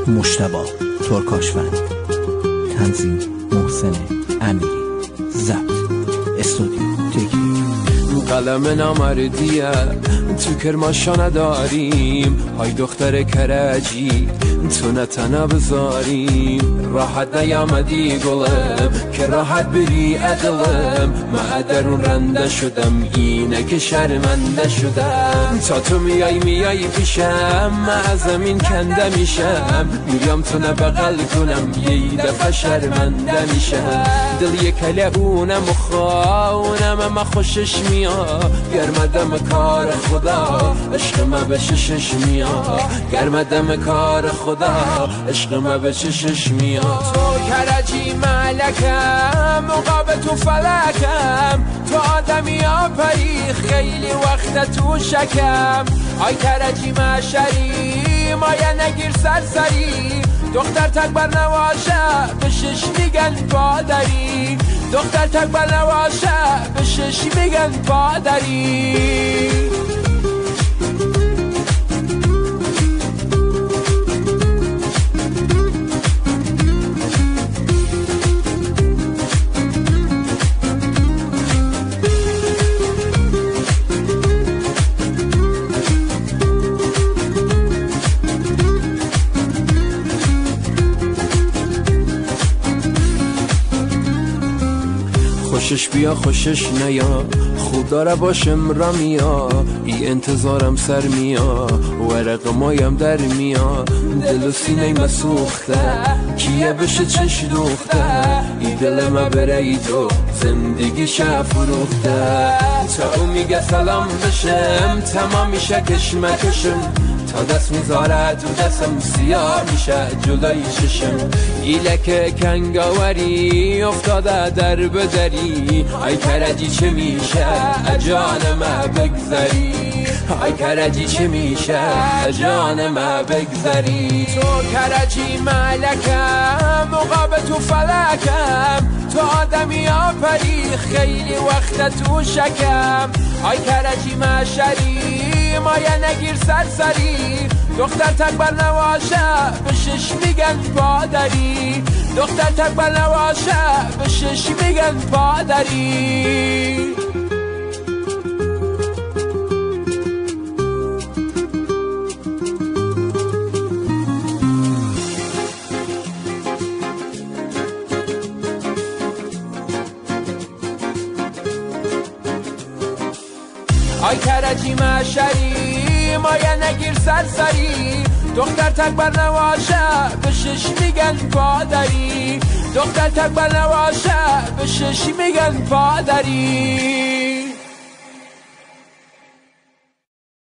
مجتبی ترکاشفند، تنظیم محسن امیری، ضبط استودیو تکنیک. قلم نامردیه تو کرماشا نداریم، های دختر کرجی تو نتنه بذاریم. راحت نیامدی گلم که راحت بری عدلم، من درون رنده شدم اینه که شرمنده شدم. تا تو میای پیشم من از زمین کنده میشم، میام تو نبغل کنم یه دفعه شرمنده میشم. دل یک کله اونم و خواونم اما خوشش میاد، گرمدم کار خدا عشق ما به چشش میاد، گرمدم کار خدا عشق ما به چشش میاد. تو کرجی ملکم مقابل تو فلکم، تو آدمی آفری خیلی وقت تو شکم. آی کرجی مشری مایه نگیر سرسری، دختر تکبر نواشه به شش میگن پادری، دختر تکبر نواشه به شش میگن پادری. خوشش بیا خوشش نیا، خوب داره باشم را میا، ای انتظارم سر میا، ورق مایم در میا. دل و سینه ما سوخته کیه بشه چش دوخته، ای دل ما بره ای تو زندگی شه فروخته. تا او میگه سلام بشم تمام میشه کشمکشم، تا دست میذاره تو دستم سیاه میشه جلوی چشم. ایلک کنگاوری افتاده در بدری، ای کرجی چه میشه جان ما بگذری، ای کرجی چه میشه جان ما بگذری. تو کرجی ملکم مقابل تو فلکم، تو آدمی آفری خیلی وقت تو شکم. ای کرجی مشری مایه نگیر سرسری، دختر تکبر نواشه به شش میگن پادری، دختر تکبر نواشه به شش میگن پادری. آی کرجی مشری مایه نگیر سرسری، دختر تکبر نواشه به شش میگن پادری، دختر تکبر نواشه به شش میگن پادری.